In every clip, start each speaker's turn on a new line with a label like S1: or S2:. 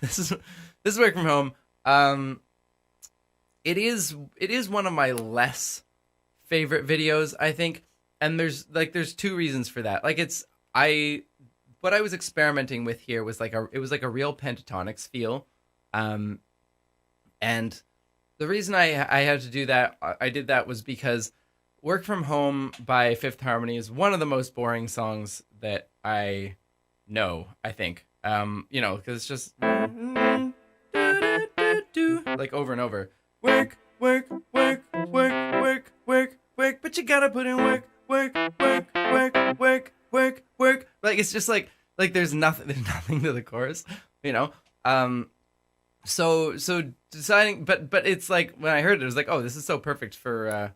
S1: this is work from home. Um, it is one of my less favorite videos, I think, and there's two reasons for that. Like I what I was experimenting with here was it was like a real pentatonics feel, um, and the reason I had to do that, I did that was because "Work from Home" by Fifth Harmony is one of the most boring songs that I know. I think, because it's just like over and over. Work, work, work, work, work, work, work, but you gotta put in work, work, work, work, work, work, work. Like it's just like there's nothing to the chorus, you know. Um, so deciding, but it's like when I heard it was like, oh, this is so perfect for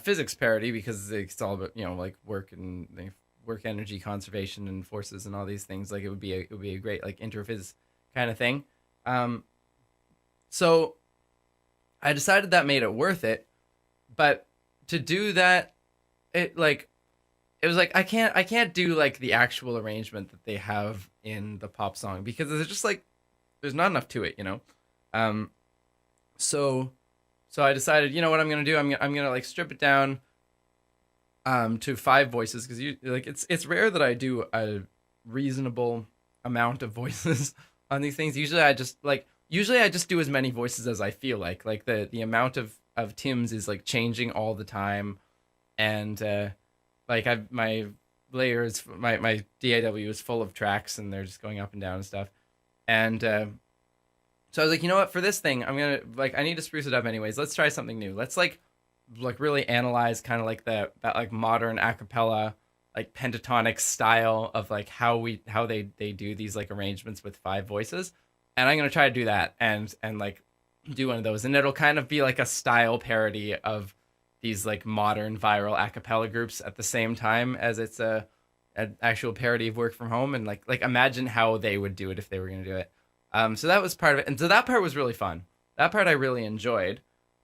S1: physics parody because it's all about like work and work energy conservation and forces and all these things. Like it would be a great like interphys kind of thing. Um, so I decided that made it worth it, but to do that, it like it was like I can't do like the actual arrangement that they have in the pop song because there's just like there's not enough to it. Um, so so I decided, you know what I'm gonna do? I'm gonna like strip it down to five voices because you like it's rare that I do a reasonable amount of voices on these things. Usually I just do as many voices as I feel like. Like the amount of Tim's is like changing all the time, and like my layers my DAW is full of tracks and they're just going up and down and stuff. And so I was like, you know what, for this thing, I'm gonna like I need to spruce it up anyways. Let's try something new. Let's like really analyze kind of like that like modern a cappella like pentatonic style of like how they do these like arrangements with five voices. And I'm gonna try to do that and like do one of those, and it'll kind of be like a style parody of these like modern viral a cappella groups at the same time as it's an actual parody of Work from Home, and like imagine how they would do it if they were gonna do it. So that was part of it, and so that part was really fun. That part I really enjoyed.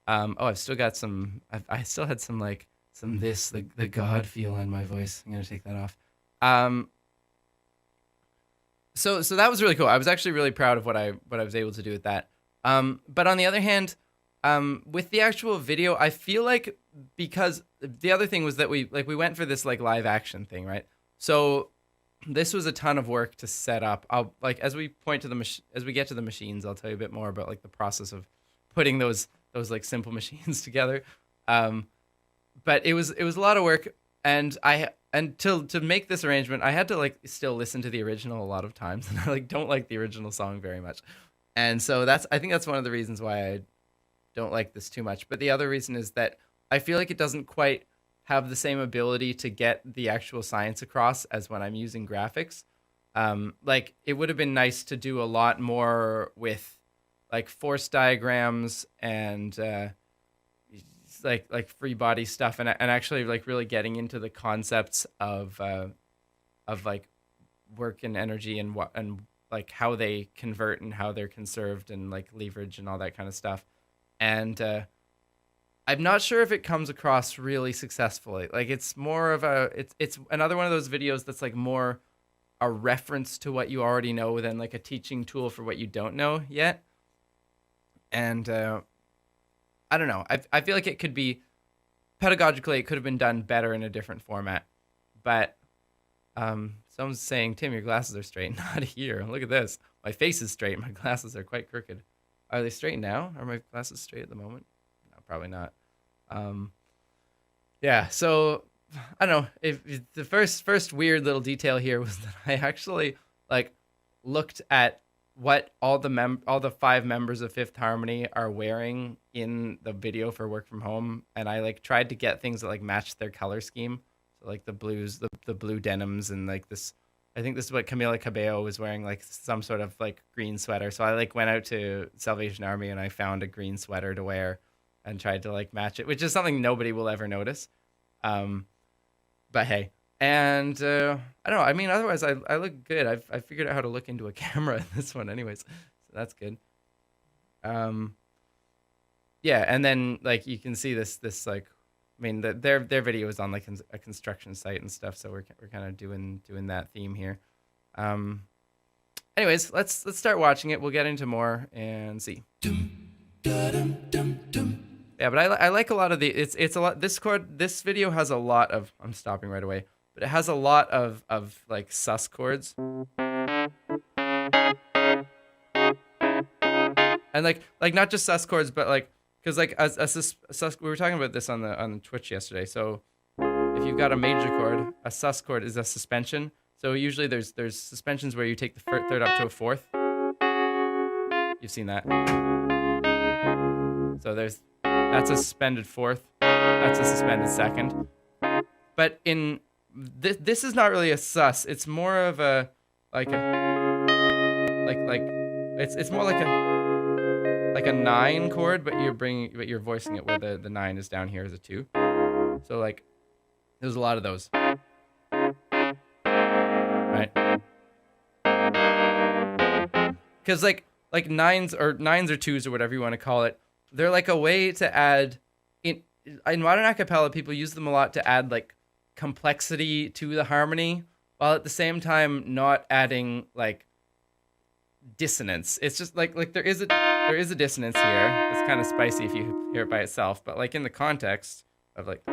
S1: I've still got some. I still had some like some this the God feel on my voice. I'm gonna take that off. Um, so that was really cool. I was actually really proud of what I was able to do with that. But on the other hand, with the actual video, I feel like because the other thing was that we went for this like live action thing, right? So this was a ton of work to set up. I'll like as we point to as we get to the machines, I'll tell you a bit more about like the process of putting those like simple machines together. Um, but it was a lot of work, and to make this arrangement, I had to like still listen to the original a lot of times, and I like don't like the original song very much, and so I think that's one of the reasons why I don't like this too much. But the other reason is that I feel like it doesn't quite have the same ability to get the actual science across as when I'm using graphics. Like it would have been nice to do a lot more with like force diagrams and like free body stuff, and actually like really getting into the concepts of like work and energy and what and like how they convert and how they're conserved and like leverage and all that kind of stuff. And I'm not sure if it comes across really successfully. Like it's more of it's another one of those videos that's like more a reference to what you already know than like a teaching tool for what you don't know yet. And I don't know. I feel like it could be pedagogically, it could have been done better in a different format. But someone's saying, Tim, your glasses are straight. Not here. Look at this. My face is straight. My glasses are quite crooked. Are they straight now? Are my glasses straight at the moment? No, probably not. Um, yeah. So I don't know. If the first weird little detail here was that I actually like looked at what all the five members of Fifth Harmony are wearing in the video for Work from Home, and I like tried to get things that like matched their color scheme. So like the blues, the blue denims, and like this. I think this is what Camila Cabello was wearing, like some sort of like green sweater. So I like went out to Salvation Army and I found a green sweater to wear, and tried to like match it, which is something nobody will ever notice. Um, but hey, and I don't know. I mean, otherwise, I look good. I figured out how to look into a camera in this one, anyways. So that's good. Um, yeah, and then like you can see this like, I mean, their video is on like a construction site and stuff. So we're kind of doing that theme here. Um, anyways, let's start watching it. We'll get into more and see. Yeah, but I like a lot of the it's a lot. This video has a lot of. I'm stopping right away, but it has a lot of like sus chords. And like not just sus chords, but like because like a sus, we were talking about this on the Twitch yesterday. So if you've got a major chord, a sus chord is a suspension. So usually there's suspensions where you take the third up to a fourth. You've seen that. So that's a suspended fourth. That's a suspended second. But in this is not really a sus. It's more of a like it's more like a 9 chord, but you're voicing it where the 9 is down here as a 2. So like there's a lot of those. Right? Cuz like nines or 2s or whatever you want to call it, they're like a way to add in modern a cappella. People use them a lot to add like complexity to the harmony, while at the same time not adding like dissonance. It's just like there is a dissonance here. It's kind of spicy if you hear it by itself, but like in the context of like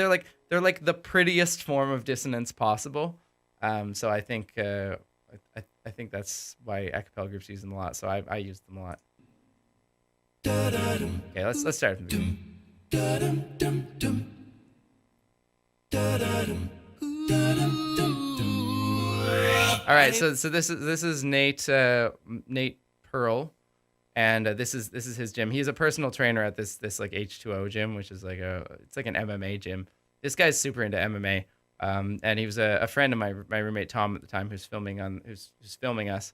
S1: they're like the prettiest form of dissonance possible. So I think I think that's why a cappella groups use them a lot. So I use them a lot. Okay, let's start from the beginning. All right, so this is Nate Pearl, and this is his gym. He's a personal trainer at this like H2O gym, which is it's like an MMA gym. This guy's super into MMA, and he was a friend of my roommate Tom at the time who's filming us,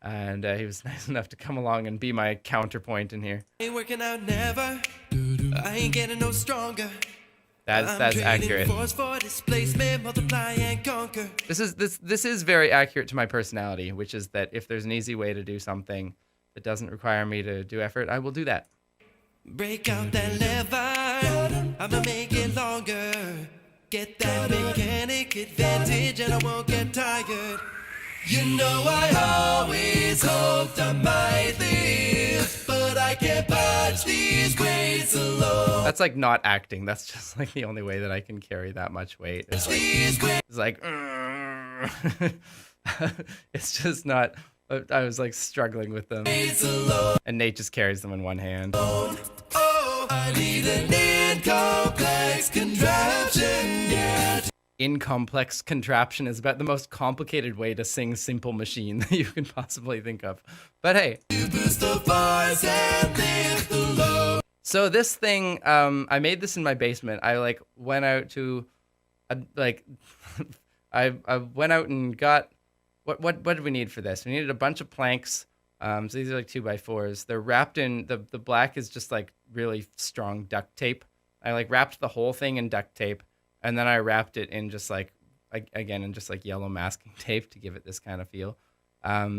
S1: and he was nice enough to come along and be my counterpoint in here.
S2: Ain't working out never. I ain't getting no stronger.
S1: That's accurate. This is very accurate to my personality, which is that if there's an easy way to do something that doesn't require me to do effort, I will do that.
S2: Break out that lever, I'ma make it longer. Get that mechanic advantage and I won't get tired. You know I always hoped I might live, but I can't budge these weights alone.
S1: That's like not acting. That's just like the only way that I can carry that much weight. It's like it's just not. I was like struggling with them, and Nate just carries them in one hand.
S2: Oh, I need an incomplex contraption, yeah.
S1: Incomplex contraption is about the most complicated way to sing Simple Machine that you can possibly think of. But hey. So this thing, I made this in my basement. I like went out to, I went out and got, what did we need for this? We needed a bunch of planks. So these are like 2x4s. They're wrapped in, the black is just like really strong duct tape. I like wrapped the whole thing in duct tape. And then I wrapped it in just like, again, in just like yellow masking tape to give it this kind of feel.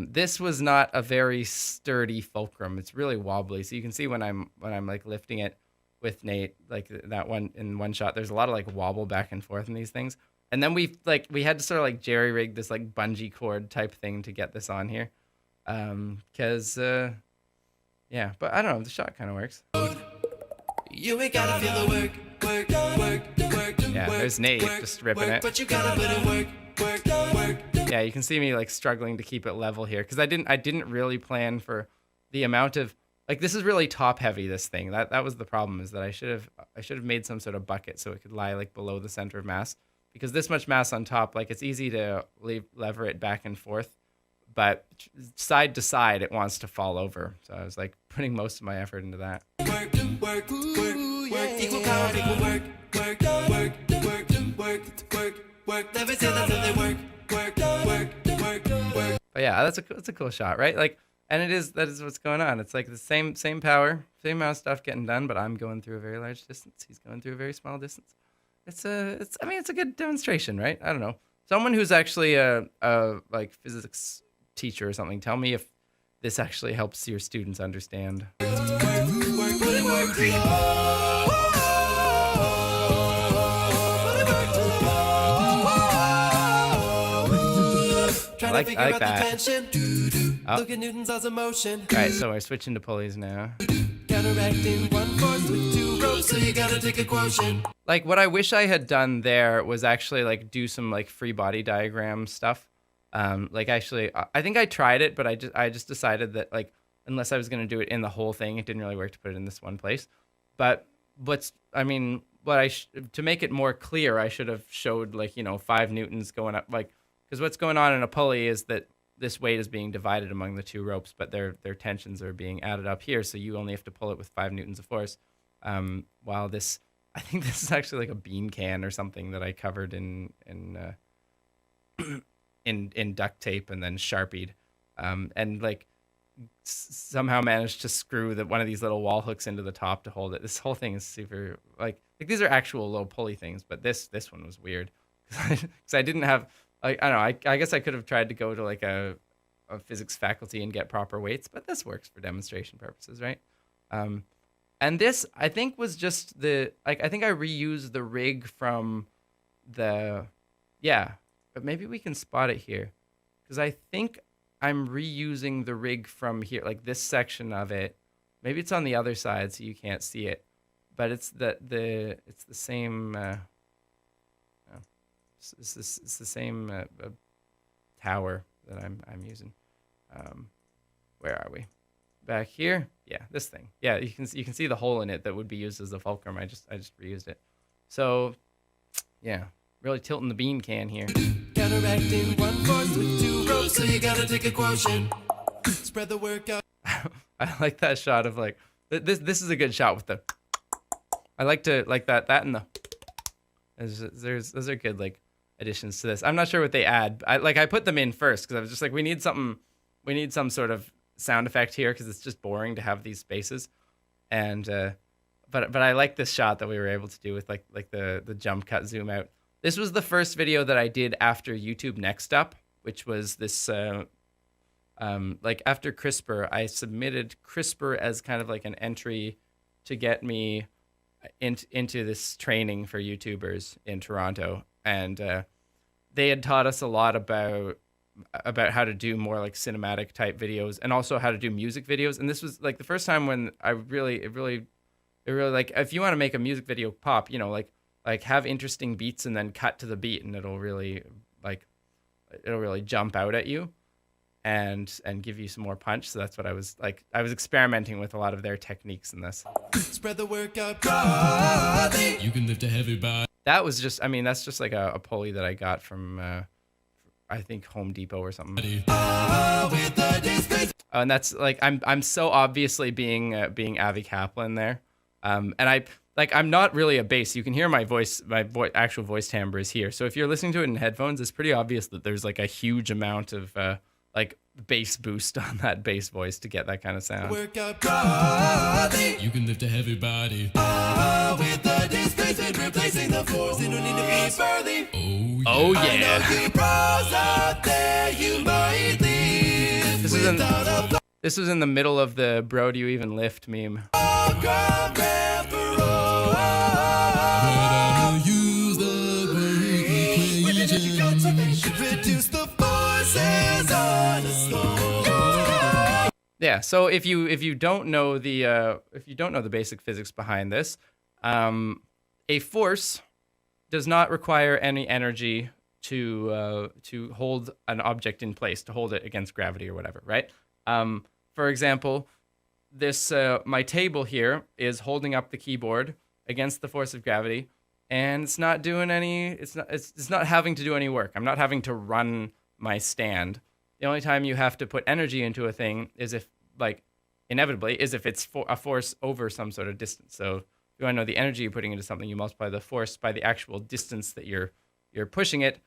S1: This was not a very sturdy fulcrum. It's really wobbly. So you can see when I'm like lifting it with Nate, like that one in one shot, there's a lot of like wobble back and forth in these things. And then we had to sort of like jerry rig this like bungee cord type thing to get this on here. Yeah, but I don't know, the shot kind of works.
S2: You ain't gotta feel the work.
S1: Yeah, there's Nate just ripping it.
S2: But you gotta put in work.
S1: Yeah, you can see me like struggling to keep it level here because I didn't really plan for the amount of like this is really top heavy, this thing. That was the problem, is that I should have made some sort of bucket so it could lie like below the center of mass, because this much mass on top, like it's easy to lever it back and forth, but side to side it wants to fall over. So I was like putting most of my effort into that.
S2: Work, equal power, equal work. Never say that they work.
S1: But yeah, that's a cool shot, right? Like, and that is what's going on. It's like the same power, same amount of stuff getting done, but I'm going through a very large distance. He's going through a very small distance. It's a good demonstration, right? I don't know. Someone who's actually a like physics teacher or something, tell me if this actually helps your students understand.
S2: Trying
S1: like-
S2: to figure
S1: I like
S2: out
S1: that.
S2: the tension. Doo-doo.
S1: Oh.
S2: Look at Newton's laws of motion.
S1: All right, so we're switching to pulleys now.
S2: Counteracting one force with two ropes, so you gotta take a quotient.
S1: Like what I wish I had done there was actually like do some like free body diagram stuff. Like actually, I think I tried it, but I just decided that like unless I was gonna do it in the whole thing, it didn't really work to put it in this one place. But to make it more clear, I should have showed like 5 newtons going up, like because what's going on in a pulley is that this weight is being divided among the 2 ropes, but their tensions are being added up here, so you only have to pull it with 5 newtons of force. While this, I think this is actually like a bean can or something that I covered in duct tape and then sharpied, and like somehow managed to screw one of these little wall hooks into the top to hold it. This whole thing is super like these are actual low pulley things, but this one was weird because I didn't have. I don't know. I guess I could have tried to go to like a physics faculty and get proper weights, but this works for demonstration purposes, right? And this I think was just I think I reused the rig from but maybe we can spot it here because I think I'm reusing the rig from here, like this section of it. Maybe it's on the other side so you can't see it, but it's the same. It's the same tower that I'm using. Where are we? Back here? Yeah, this thing. Yeah, you can see the hole in it that would be used as the fulcrum. I just reused it. So, yeah, really tilting the bean can here.
S2: Counteracting one force with 2 ropes, so you gotta take a quotient. Spread the work out.
S1: I like that shot of like this is a good shot with the. I like to like that and the. Those are good like additions to this. I'm not sure what they add. I put them in first because I was just like we need some sort of sound effect here because it's just boring to have these spaces, and but I like this shot that we were able to do with like the jump cut zoom out. This was the first video that I did after YouTube Next Up, which was this like after CRISPR, I submitted CRISPR as kind of like an entry to get me into this training for YouTubers in Toronto, and they had taught us a lot about how to do more like cinematic type videos and also how to do music videos. And this was like the first time when it really like if you want to make a music video pop, like have interesting beats and then cut to the beat and it'll really jump out at you and give you some more punch. So that's what I was experimenting with a lot of their techniques in this.
S2: Spread the work out broadly. You can lift a heavy body.
S1: That was just, that's just like a pulley that I got from, I think Home Depot or something. And that's like, I'm so obviously being Avi Kaplan there. And I'm not really a bass. You can hear my voice, actual voice timbre is here. So if you're listening to it in headphones, it's pretty obvious that there's like a huge amount of, like bass boost on that bass voice to get that kind of sound.
S2: Work out broadly. You can lift a heavy body. With the displacement replacing the force, you don't need to be burly.
S1: Oh yeah.
S2: I know you bros out there, you might leave.
S1: This was in the middle of the "Bro, do you even lift" meme.
S2: Reduce the forces on a slope.
S1: Yeah, so if you don't know the basic physics behind this, a force does not require any energy to hold an object in place, to hold it against gravity or whatever, right? For example, this my table here is holding up the keyboard against the force of gravity, and it's not doing any. It's not having to do any work. I'm not having to run my stand. The only time you have to put energy into a thing is if, like, inevitably, is if it's a force over some sort of distance. So if you want to know the energy you're putting into something, you multiply the force by the actual distance that you're pushing it,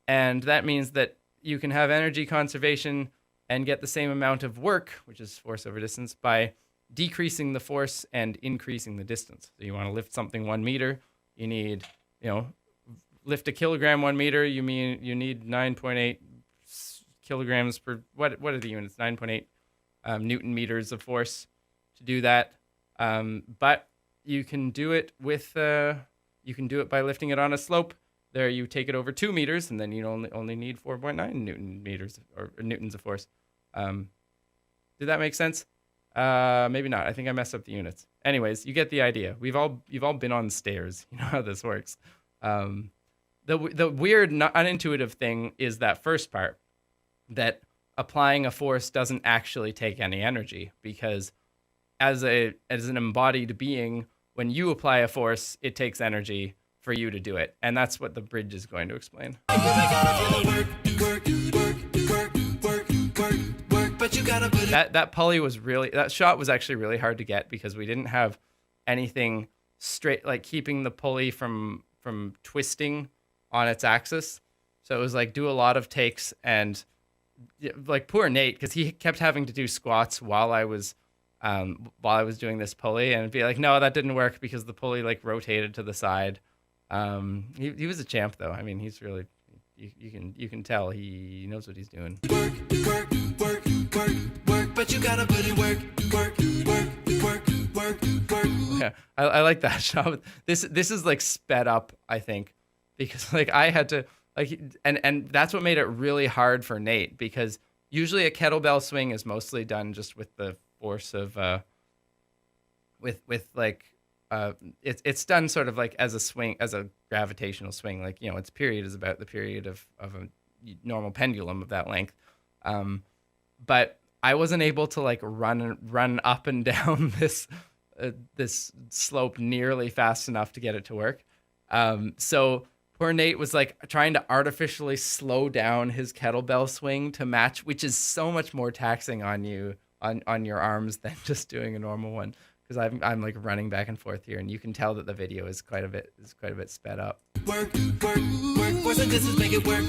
S1: and that means that you can have energy conservation and get the same amount of work, which is force over distance, by decreasing the force and increasing the distance. So you want to lift something 1 meter, you need, lift a kilogram 1 meter, you need 9.8 kilograms per, what are the units? 9.8 Newton meters of force to do that. But you can do it with, you can do it by lifting it on a slope, There you take it over 2 meters, and then you only need 4.9 newtons of force. Did that make sense? Maybe not. I think I messed up the units. Anyways, you get the idea. You've all been on stairs. You know how this works. The weird, unintuitive thing is that first part, that applying a force doesn't actually take any energy, because as an embodied being, when you apply a force, it takes energy for you to do it, and that's what the bridge is going to explain. That pulley was really, that shot was actually really hard to get because we didn't have anything straight, like keeping the pulley from twisting on its axis. So it was like do a lot of takes, and like poor Nate, because he kept having to do squats while I was doing this pulley, and be like, no, that didn't work because the pulley like rotated to the side. He was a champ though. I mean, he's really, you can tell he knows what he's doing. Work, but you gotta put in work. Yeah, I like that shot. This is like sped up, I think, because like I had to like, and that's what made it really hard for Nate, because usually a kettlebell swing is mostly done just with the force of it's done sort of like as a swing, as a gravitational swing, like, you know, its period is about the period of a normal pendulum of that length. But I wasn't able to like run up and down this slope nearly fast enough to get it to work. So poor Nate was like trying to artificially slow down his kettlebell swing to match, which is so much more taxing on you, on your arms, than just doing a normal one. Because I'm like running back and forth here, and you can tell that the video is quite a bit sped up. Work. Force and distance make it work.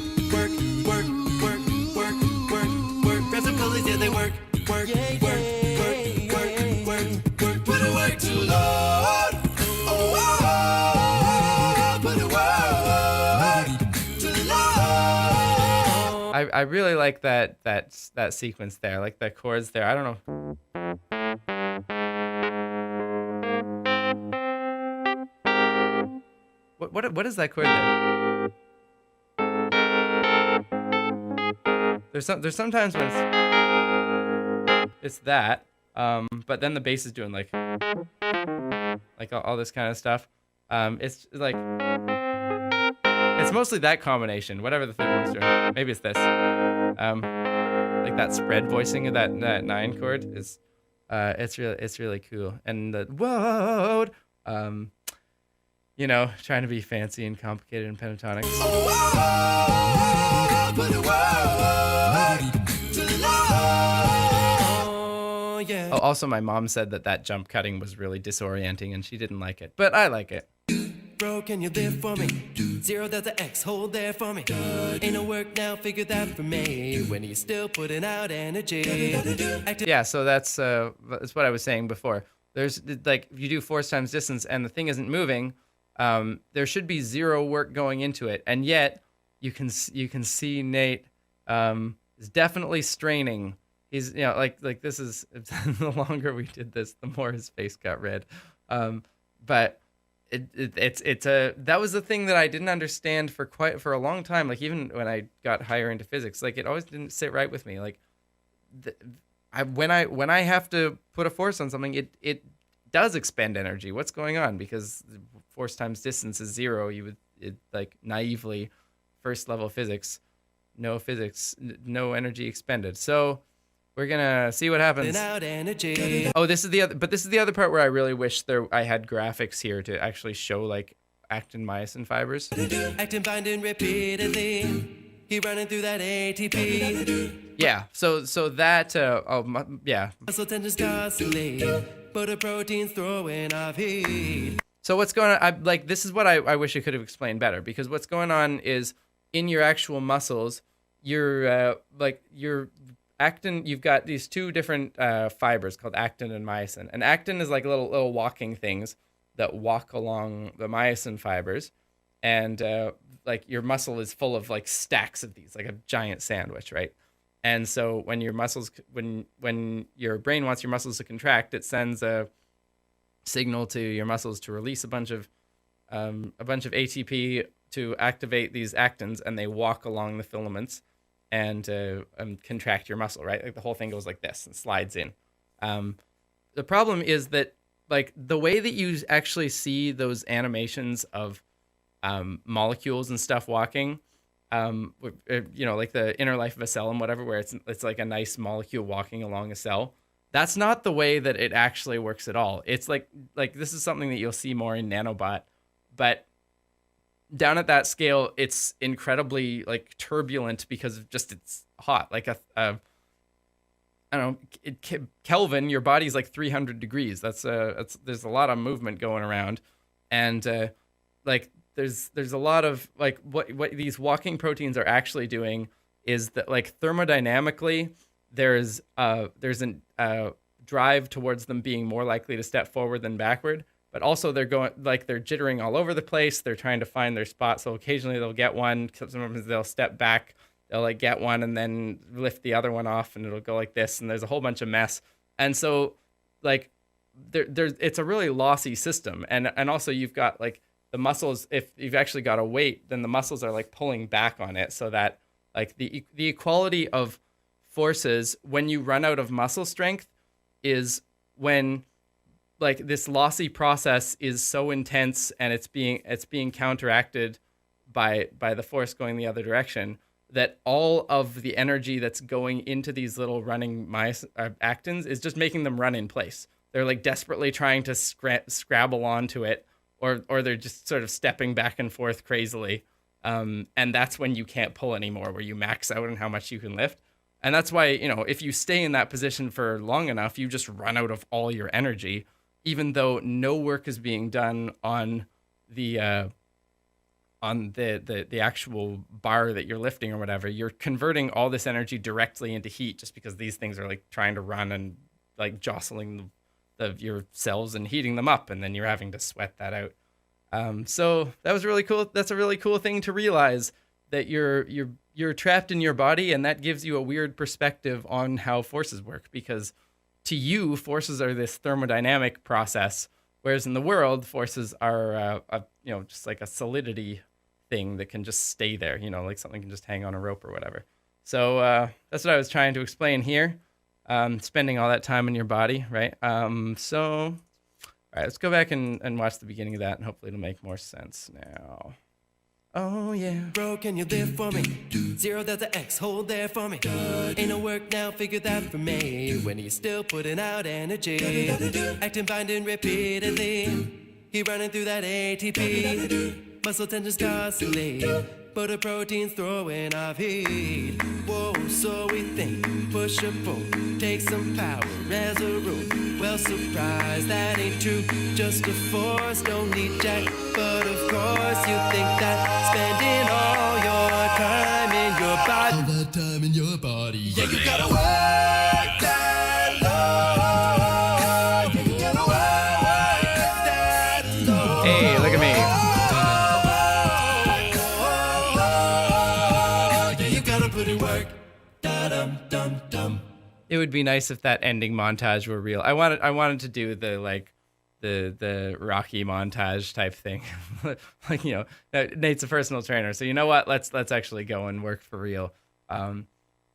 S1: Grab some pulleys, yeah, they work. Put it work to Lord. Put it work to Lord. I really like that sequence there, like the chords there. I don't know. What is that chord there? There's sometimes when it's that, but then the bass is doing like all this kind of stuff. It's like it's mostly that combination, whatever the third one's doing. Maybe it's this. Like that spread voicing of that 9 chord is it's really cool. And the whoa, you know, trying to be fancy and complicated in pentatonics. Oh, also, my mom said that jump cutting was really disorienting, and she didn't like it, but I like it. Bro, can you live for me? 0 delta X, hold there for me. Ain't no work now, figure that for me. When he's still putting out energy. Yeah, so that's what I was saying before. There's like, if you do force times distance and the thing isn't moving, there should be 0 work going into it, and yet you can see Nate is definitely straining. He's, you know, like this is the longer we did this, the more his face got red. But that was the thing that I didn't understand for a long time. Like even when I got higher into physics, like it always didn't sit right with me. Like when I have to put a force on something, it does expend energy. What's going on? Because force times distance is 0. You would like naively, first level physics, no energy expended. So we're gonna see what happens. Oh, this is the other part where I really wish I had graphics here to actually show like actin myosin fibers. Actin binding repeatedly. He running through that ATP. Yeah. So that yeah. Muscle tendons constantly, but the protein's throwing off heat. So what's going on? This is what I wish I could have explained better, because what's going on is in your actual muscles, your actin, you've got these 2 different fibers called actin and myosin. And actin is like little walking things that walk along the myosin fibers, and like your muscle is full of like stacks of these, like a giant sandwich, right? And so when your muscles, when your brain wants your muscles to contract, it sends a signal to your muscles to release a bunch of ATP to activate these actins, and they walk along the filaments and contract your muscle, right? Like the whole thing goes like this and slides in. The problem is that like the way that you actually see those animations of molecules and stuff walking, like the inner life of a cell and whatever, where it's like a nice molecule walking along a cell. That's not the way that it actually works at all. It's like this is something that you'll see more in nanobot, but down at that scale, it's incredibly like turbulent because of just it's hot. Like I don't know, Kelvin, your body's like 300 degrees. That's there's a lot of movement going around, and like there's a lot of like what these walking proteins are actually doing is that like thermodynamically there's an drive towards them being more likely to step forward than backward, but also they're jittering all over the place. They're trying to find their spot, so occasionally they'll get one, sometimes they'll step back, they'll like get one and then lift the other one off, and it'll go like this, and there's a whole bunch of mess. And so like there's it's a really lossy system, and also you've got like the muscles, if you've actually got a weight, then the muscles are like pulling back on it, so that like the equality of forces when you run out of muscle strength is when like this lossy process is so intense and it's being counteracted by the force going the other direction, that all of the energy that's going into these little running actins is just making them run in place. They're like desperately trying to scrabble onto it, or they're just sort of stepping back and forth crazily. And that's when you can't pull anymore, where you max out on how much you can lift. And that's why, if you stay in that position for long enough, you just run out of all your energy, even though no work is being done on the actual bar that you're lifting or whatever. You're converting all this energy directly into heat, just because these things are like trying to run and like jostling your cells and heating them up, and then you're having to sweat that out. So that was really cool. That's a really cool thing to realize, that you're trapped in your body, and that gives you a weird perspective on how forces work, because to you, forces are this thermodynamic process, whereas in the world, forces are just like a solidity thing that can just stay there, like something can just hang on a rope or whatever. So that's what I was trying to explain here. Spending all that time in your body, right? All right, let's go back and watch the beginning of that, and hopefully it'll make more sense now. Oh, yeah.
S2: Bro, can you live for me? Zero, that's an X, hold there for me. Ain't no work now, figure that for me. When he's still putting out energy, acting, binding repeatedly. He running through that ATP, muscle tensions constantly, but the protein's throwing off heat. Whoa, so we think, push a pull, take some power as a rule. Well, surprised, that ain't true, just a force, don't need jack. But of course you think that spending all your time in your body, all that time in your body, yeah, you gotta work that long, yeah, you gotta work that long.
S1: Hey, look at me.
S2: Yeah, you gotta put in work. Da-dum-dum-dum.
S1: It would be nice if that ending montage were real. I wanted to do the Rocky montage type thing. Like, Nate's a personal trainer, so you know what? Let's actually go and work for real.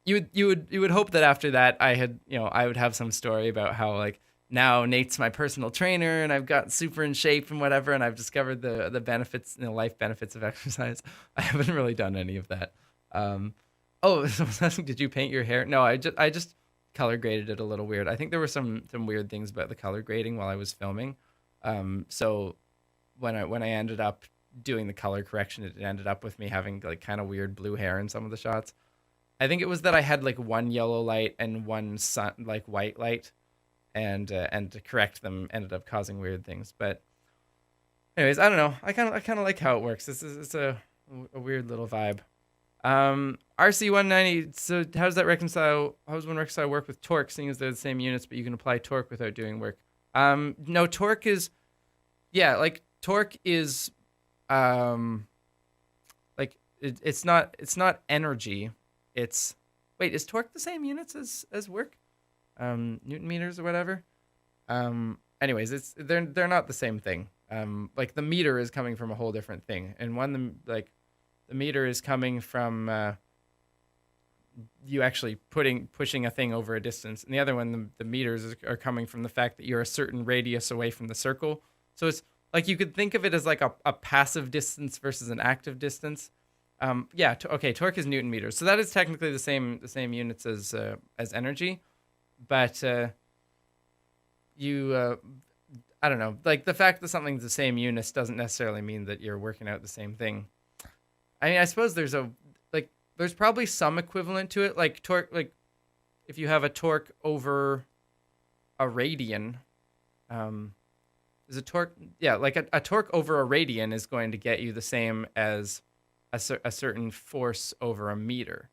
S1: You would hope that after that I would have some story about how like now Nate's my personal trainer and I've got super in shape and whatever, and I've discovered the benefits, life benefits of exercise. I haven't really done any of that. Someone's asking, did you paint your hair? No, I just color graded it a little weird. I think there were some weird things about the color grading while I was filming. So when I ended up doing the color correction, it ended up with me having like kind of weird blue hair in some of the shots. I think it was that I had like one yellow light and one white light, and to correct them ended up causing weird things. But anyways, I don't know. I kind of like how it works. It's a weird little vibe. RC190, so how does one reconcile work with torque, seeing as they're the same units, but you can apply torque without doing work? No, torque is it's not energy. Is torque the same units as work? Newton meters or whatever? Anyways, they're not the same thing. Like the meter is coming from a whole different thing, and one the meter is coming from you actually pushing a thing over a distance, and the other one the meters are coming from the fact that you're a certain radius away from the circle. So it's like you could think of it as like a passive distance versus an active distance. Yeah, okay, torque is Newton meters, so that is technically the same units as energy, but you I don't know, like the fact that something's the same units doesn't necessarily mean that you're working out the same thing. I mean, I suppose there's probably some equivalent to it, like torque, like if you have a torque over a radian, is a torque, yeah, like a torque over a radian is going to get you the same as a certain force over a meter.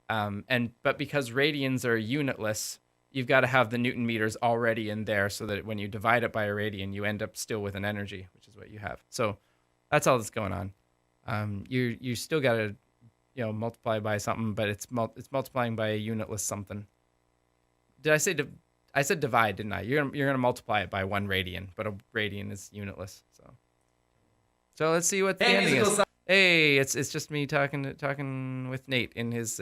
S1: But because radians are unitless, you've got to have the Newton meters already in there so that when you divide it by a radian, you end up still with an energy, which is what you have. So that's all that's going on. You still got to, multiply by something, but it's multiplying by a unitless something. Did I say I said divide, didn't I? You're gonna multiply it by 1 radian, but a radian is unitless. So let's see what the ending is. Hey, it's just me talking with Nate in his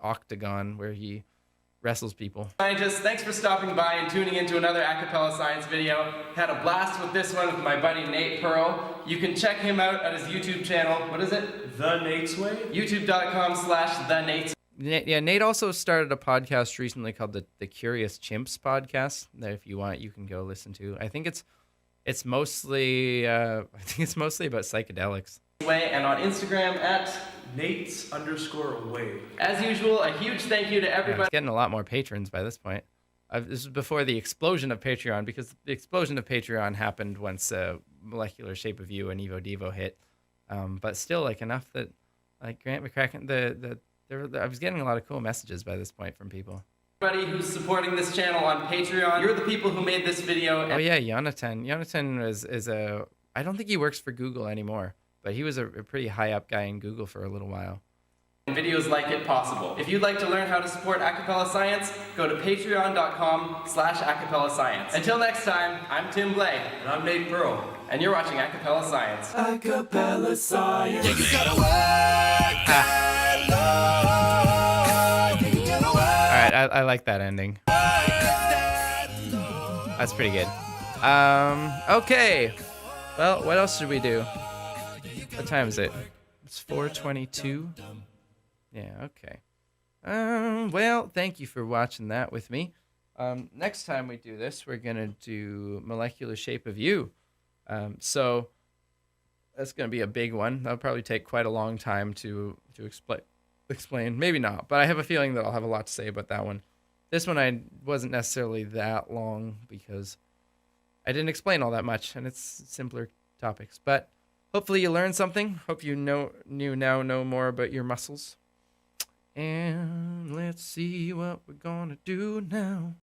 S1: octagon where he wrestles people.
S3: Scientists, thanks for stopping by and tuning into another Acapella Science video. Had a blast with this one with my buddy Nate Pearl. You can check him out at his YouTube channel. What is it?
S4: The Nate's Way?
S3: YouTube.com/TheNate's.
S1: Yeah, Nate also started a podcast recently called the Curious Chimps podcast that if you want you can go listen to. I think it's mostly about psychedelics.
S3: And on Instagram at
S4: Nate's_way.
S3: As usual, a huge thank you to everybody.
S1: It's getting a lot more patrons by this point. This is before the explosion of Patreon, because the explosion of Patreon happened once Molecular Shape of You and Evo Devo hit. But still, like enough that like Grant McCracken, I was getting a lot of cool messages by this point from people.
S3: Everybody who's supporting this channel on Patreon, you're the people who made this video.
S1: Oh yeah, Jonathan. Jonathan is a. I don't think he works for Google anymore, but he was a pretty high up guy in Google for a little while.
S3: Videos like it possible. If you'd like to learn how to support Acapella Science, go to patreon.com/Acapella Science. Until next time, I'm Tim Blay.
S4: And I'm Nate Pearl.
S3: And you're watching Acapella Science.
S2: Acapella Science. Yeah, you gotta work that low. Yeah, you gotta work.
S1: All right, I like that ending. That's pretty good. Okay. Well, what else should we do? What time is it? It's 4:22. Yeah, okay. Well, thank you for watching that with me. Next time we do this, we're gonna do Molecular Shape of You. So that's gonna be a big one. That'll probably take quite a long time to explain. Maybe not, but I have a feeling that I'll have a lot to say about that one. This one I wasn't necessarily that long because I didn't explain all that much, and it's simpler topics. But hopefully you learned something. Hope you now know more about your muscles. And let's see what we're gonna do now.